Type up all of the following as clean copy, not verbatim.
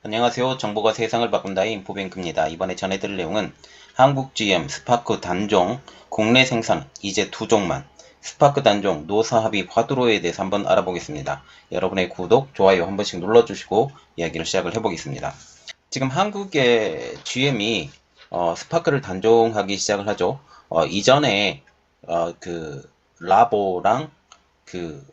안녕하세요. 정보가 세상을 바꾼다의 인포뱅크입니다. 이번에 전해드릴 내용은 한국 GM 스파크 단종 국내 생산 이제 2종만 스파크 단종 노사 합의 화두로에 대해서 한번 알아보겠습니다. 여러분의 구독, 좋아요 한 번씩 눌러주시고 이야기를 시작을 해보겠습니다. 지금 한국의 GM이 스파크를 단종하기 시작을 하죠. 이전에 라보랑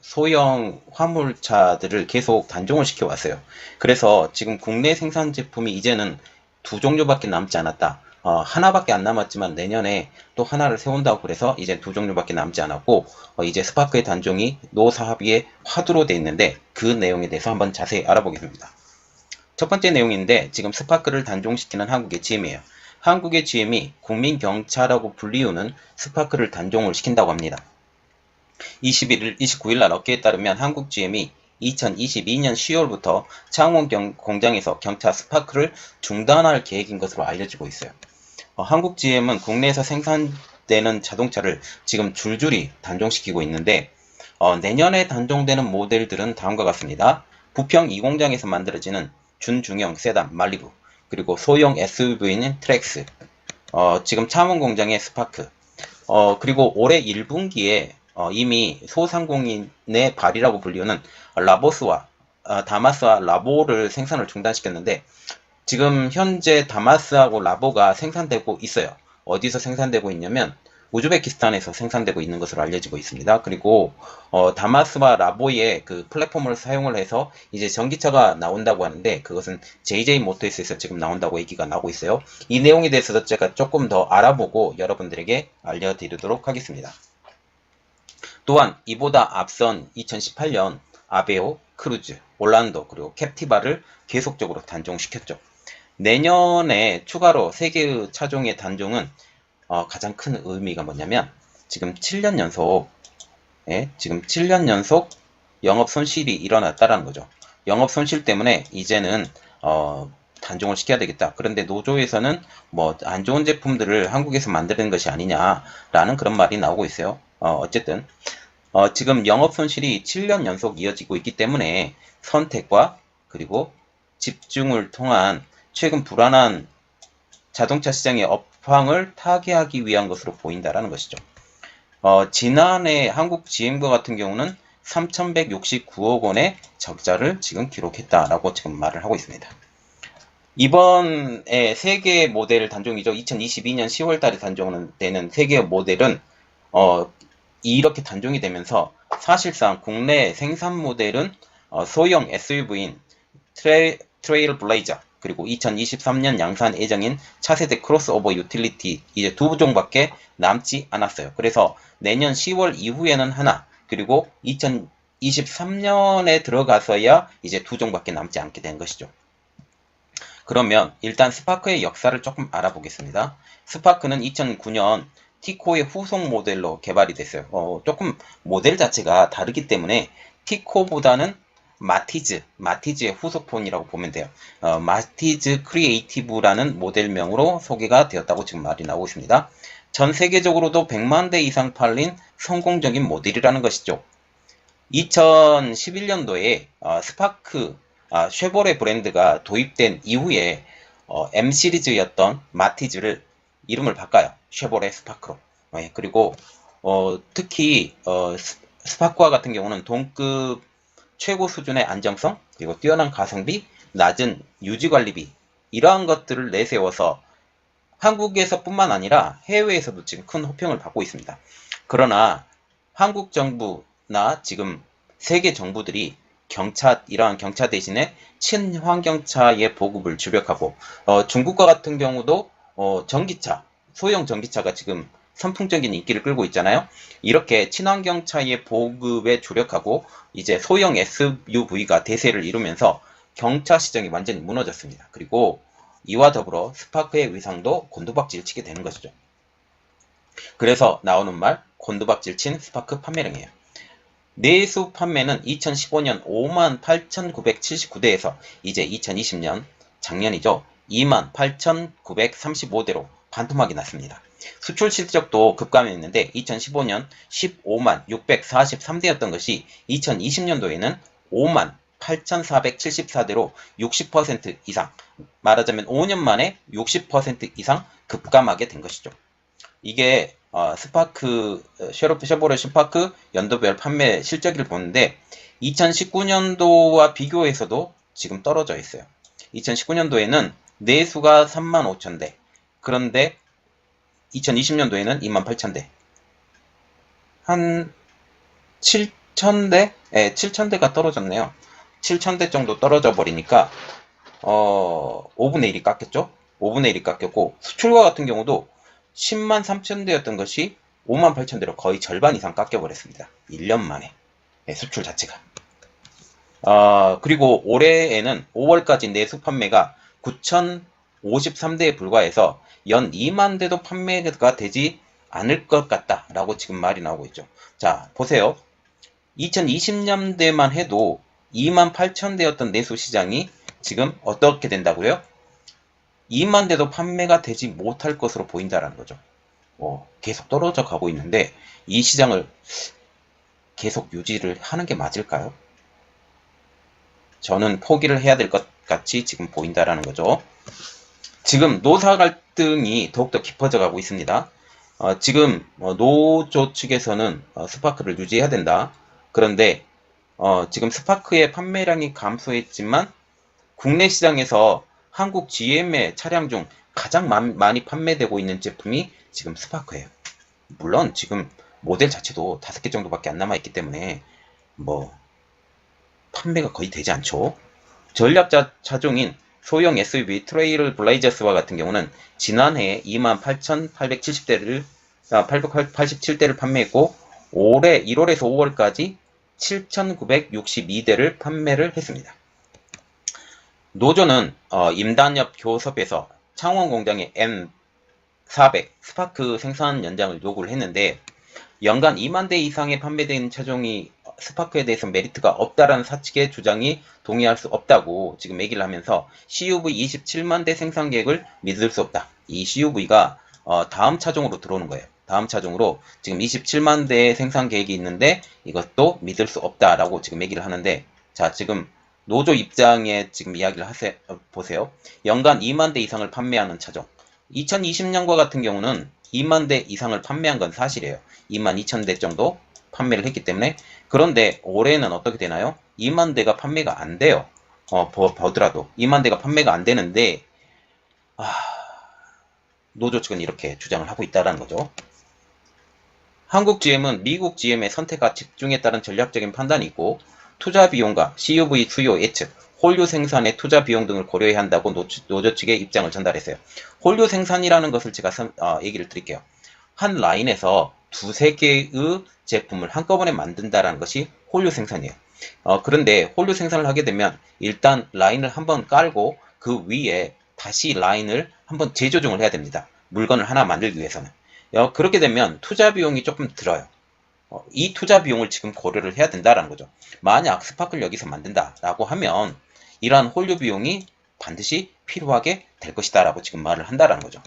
소형 화물차들을 계속 단종을 시켜왔어요. 그래서 지금 국내 생산 제품이 이제는 2종류밖에 남지 않았다. 하나밖에 안 남았지만 내년에 또 하나를 세운다고 그래서 이제 2종류밖에 남지 않았고, 이제 스파크의 단종이 노사 합의의 화두로 돼 있는데 그 내용에 대해서 한번 자세히 알아보겠습니다. 첫 번째 내용인데, 지금 스파크를 단종시키는 한국의 GM이에요. 한국의 GM이 국민경차라고 불리우는 스파크를 단종을 시킨다고 합니다. 29일 날 업계에 따르면 한국 GM이 2022년 10월부터 창원 공장에서 경차 스파크를 중단할 계획인 것으로 알려지고 있어요. 한국 GM은 국내에서 생산되는 자동차를 지금 줄줄이 단종시키고 있는데, 내년에 단종되는 모델들은 다음과 같습니다. 부평 2공장에서 만들어지는 준중형 세단 말리부, 그리고 소형 SUV인 트랙스, 지금 창원 공장의 스파크, 그리고 올해 1분기에 이미 소상공인의 발이라고 불리우는 다마스와 라보를 생산을 중단시켰는데, 지금 현재 다마스하고 라보가 생산되고 있어요. 어디서 생산되고 있냐면 우즈베키스탄에서 생산되고 있는 것으로 알려지고 있습니다. 그리고 다마스와 라보의 그 플랫폼을 사용을 해서 이제 전기차가 나온다고 하는데, 그것은 JJ 모터스에서 지금 나온다고 얘기가 나오고 있어요. 이 내용에 대해서도 제가 조금 더 알아보고 여러분들에게 알려드리도록 하겠습니다. 또한 이보다 앞선 2018년 아베오, 크루즈, 올란도, 그리고 캡티바를 계속적으로 단종시켰죠. 내년에 추가로 3개의 차종의 단종은 가장 큰 의미가 뭐냐면, 지금 7년 연속 영업 손실이 일어났다라는 거죠. 영업 손실 때문에 이제는 단종을 시켜야 되겠다. 그런데 노조에서는 뭐 안 좋은 제품들을 한국에서 만드는 것이 아니냐라는 그런 말이 나오고 있어요. 어쨌든 지금 영업 손실이 7년 연속 이어지고 있기 때문에 선택과 그리고 집중을 통한 최근 불안한 자동차 시장의 업황을 타개하기 위한 것으로 보인다라는 것이죠. 지난해 한국 GM과 같은 경우는 3,169억 원의 적자를 지금 기록했다라고 지금 말을 하고 있습니다. 이번에 3개의 모델 단종이죠. 2022년 10월 달에 단종되는 3개의 모델은 이렇게 단종이 되면서 사실상 국내 생산 모델은 소형 SUV인 트레일 블레이저, 그리고 2023년 양산 예정인 차세대 크로스오버 유틸리티 이제 2종밖에 남지 않았어요. 그래서 내년 10월 이후에는 하나, 그리고 2023년에 들어가서야 이제 2종밖에 남지 않게 된 것이죠. 그러면 일단 스파크의 역사를 조금 알아보겠습니다. 스파크는 2009년 티코의 후속 모델로 개발이 됐어요. 조금 모델 자체가 다르기 때문에 티코보다는 마티즈의 후속폰이라고 보면 돼요. 마티즈 크리에이티브라는 모델명으로 소개가 되었다고 지금 말이 나오고 있습니다. 전 세계적으로도 100만 대 이상 팔린 성공적인 모델이라는 것이죠. 2011년도에 스파크 쉐보레 브랜드가 도입된 이후에 M 시리즈였던 마티즈를 이름을 바꿔요. 쉐보레 스파크로. 그리고 특히 스파크와 같은 경우는 동급 최고 수준의 안정성, 그리고 뛰어난 가성비, 낮은 유지관리비, 이러한 것들을 내세워서 한국에서 뿐만 아니라 해외에서도 지금 큰 호평을 받고 있습니다. 그러나 한국 정부나 지금 세계 정부들이 이러한 경차 대신에 친환경차의 보급을 주력하고, 중국과 같은 경우도 소형 전기차가 지금 선풍적인 인기를 끌고 있잖아요. 이렇게 친환경차의 보급에 주력하고 이제 소형 SUV가 대세를 이루면서 경차 시장이 완전히 무너졌습니다. 그리고 이와 더불어 스파크의 위상도 곤두박질 치게 되는 것이죠. 그래서 나오는 말, 곤두박질 친 스파크 판매량이에요. 내수 판매는 2015년 58,979대에서 이제 2020년 작년이죠. 28,935대로 반토막이 났습니다. 수출 실적도 급감했는데 2015년 15만 643대였던 것이 2020년도에는 28,474대로 60% 이상, 말하자면 5년 만에 60% 이상 급감하게 된 것이죠. 이게 스파크 쉐보레 스파크 연도별 판매 실적을 보는데 2019년도와 비교해서도 지금 떨어져 있어요. 2019년도에는 내수가 35,000대, 그런데 2020년도에는 28,000대, 한 7,000대? 네, 7,000대가 떨어졌네요. 7,000대 정도 떨어져 버리니까 5분의 1이 깎였죠. 5분의 1이 깎였고, 수출과 같은 경우도 10만 3천 대였던 것이 5만 8천 대로 거의 절반 이상 깎여버렸습니다. 1년 만에. 네, 수출 자체가. 그리고 올해에는 5월까지 내수 판매가 9,053대에 불과해서 연 2만 대도 판매가 되지 않을 것 같다라고 지금 말이 나오고 있죠. 자, 보세요. 2020년대만 해도 2만 8천 대였던 내수 시장이 지금 어떻게 된다고요? 2만 대도 판매가 되지 못할 것으로 보인다라는 거죠. 계속 떨어져 가고 있는데 이 시장을 계속 유지를 하는 게 맞을까요? 저는 포기를 해야 될 것 같이 지금 보인다라는 거죠. 지금 노사 갈등이 더욱더 깊어져 가고 있습니다. 지금 노조 측에서는 스파크를 유지해야 된다. 그런데 지금 스파크의 판매량이 감소했지만 국내 시장에서 한국 GM의 차량 중 가장 많이 판매되고 있는 제품이 지금 스파크예요. 물론 지금 모델 자체도 5개 정도밖에 안 남아있기 때문에 뭐 판매가 거의 되지 않죠. 전략자 차종인 소형 SUV 트레일 블레이저스와 같은 경우는 지난해 28,870대를 887대를 판매했고 올해 1월에서 5월까지 7,962대를 판매를 했습니다. 노조는 임단협 교섭에서 창원 공장의 M400 스파크 생산 연장을 요구를 했는데 연간 2만 대 이상의 판매된 차종이 스파크에 대해서 메리트가 없다라는 사측의 주장이 동의할 수 없다고 지금 얘기를 하면서 CUV 27만 대 생산 계획을 믿을 수 없다. 이 CUV가 다음 차종으로 들어오는 거예요. 다음 차종으로 지금 27만 대의 생산 계획이 있는데 이것도 믿을 수 없다라고 지금 얘기를 하는데, 자, 지금 노조 입장에 지금 이야기를 보세요. 연간 2만 대 이상을 판매하는 차종. 2020년과 같은 경우는 2만 대 이상을 판매한 건 사실이에요. 2만 2천 대 정도 판매를 했기 때문에. 그런데 올해는 어떻게 되나요? 2만 대가 판매가 안 돼요. 보더라도 2만 대가 판매가 안 되는데 노조 측은 이렇게 주장을 하고 있다는 거죠. 한국 GM은 미국 GM의 선택과 집중에 따른 전략적인 판단이 있고 투자 비용과 CUV 수요 예측, 홀류 생산의 투자 비용 등을 고려해야 한다고 노조 측의 입장을 전달했어요. 홀류 생산이라는 것을 제가 얘기를 드릴게요. 한 라인에서 두세 개의 제품을 한꺼번에 만든다는 것이 홀류 생산이에요. 그런데 홀류 생산을 하게 되면 일단 라인을 한번 깔고 그 위에 다시 라인을 한번 재조정을 해야 됩니다. 물건을 하나 만들기 위해서는. 그렇게 되면 투자 비용이 조금 들어요. 이 투자 비용을 지금 고려를 해야 된다는 거죠. 만약 스파크를 여기서 만든다라고 하면 이러한 홀류 비용이 반드시 필요하게 될 것이다 라고 지금 말을 한다는 거죠.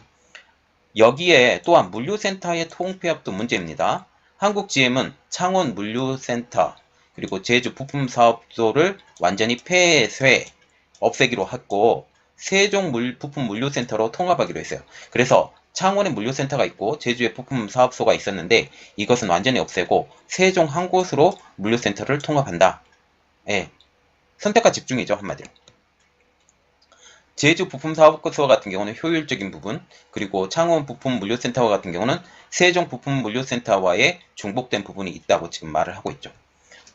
여기에 또한 물류센터의 통폐합도 문제입니다. 한국 GM은 창원 물류센터 그리고 제주 부품사업소를 완전히 폐쇄 없애기로 했고 세종 부품 물류센터로 통합하기로 했어요. 그래서 창원에 물류센터가 있고 제주에 부품 사업소가 있었는데 이것은 완전히 없애고 세종 한 곳으로 물류센터를 통합한다. 예, 선택과 집중이죠, 한마디로. 제주 부품 사업소 같은 경우는 효율적인 부분, 그리고 창원 부품 물류센터 같은 경우는 세종 부품 물류센터와의 중복된 부분이 있다고 지금 말을 하고 있죠.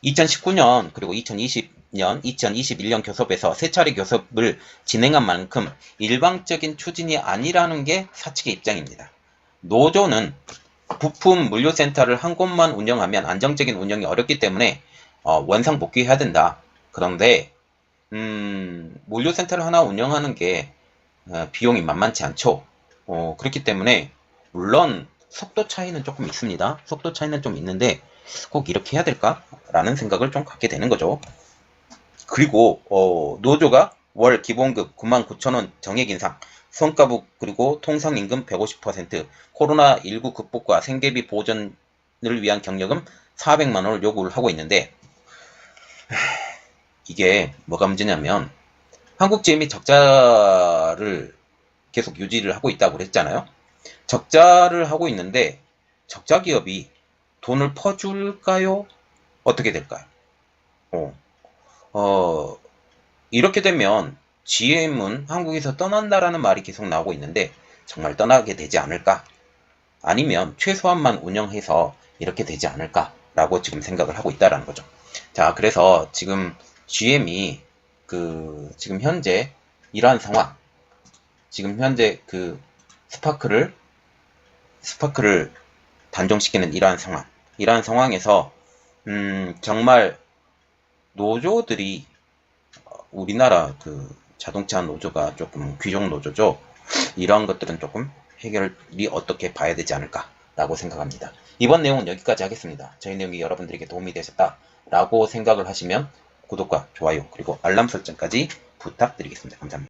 2019년 그리고 2020년, 2021년 교섭에서 세 차례 교섭을 진행한 만큼 일방적인 추진이 아니라는 게 사측의 입장입니다. 노조는 부품 물류센터를 한 곳만 운영하면 안정적인 운영이 어렵기 때문에 원상 복귀해야 된다. 그런데 물류센터를 하나 운영하는 게 비용이 만만치 않죠. 그렇기 때문에 물론 속도 차이는 조금 있습니다. 속도 차이는 좀 있는데 꼭 이렇게 해야 될까? 라는 생각을 좀 갖게 되는 거죠. 그리고 노조가 월 기본급 99,000원 정액 인상, 성과급 그리고 통상임금 150%, 코로나19 극복과 생계비 보전을 위한 경력금 400만 원을 요구를 하고 있는데 이게 뭐가 문제냐면 한국GM이 적자를 계속 유지를 하고 있다고 그랬잖아요. 적자를 하고 있는데 적자 기업이 돈을 퍼줄까요? 어떻게 될까요? 어, 어, 이렇게 되면 GM은 한국에서 떠난다라는 말이 계속 나오고 있는데 정말 떠나게 되지 않을까? 아니면 최소한만 운영해서 이렇게 되지 않을까라고 지금 생각을 하고 있다라는 거죠. 자, 그래서 지금 GM이 지금 현재 이러한 상황, 지금 현재 스파크를 단종시키는 이러한 상황에서 정말 노조들이 우리나라 자동차 노조가 조금 귀족 노조죠. 이러한 것들은 조금 해결이 어떻게 봐야 되지 않을까라고 생각합니다. 이번 내용은 여기까지 하겠습니다. 저희 내용이 여러분들에게 도움이 되셨다라고 생각을 하시면 구독과 좋아요 그리고 알람 설정까지 부탁드리겠습니다. 감사합니다.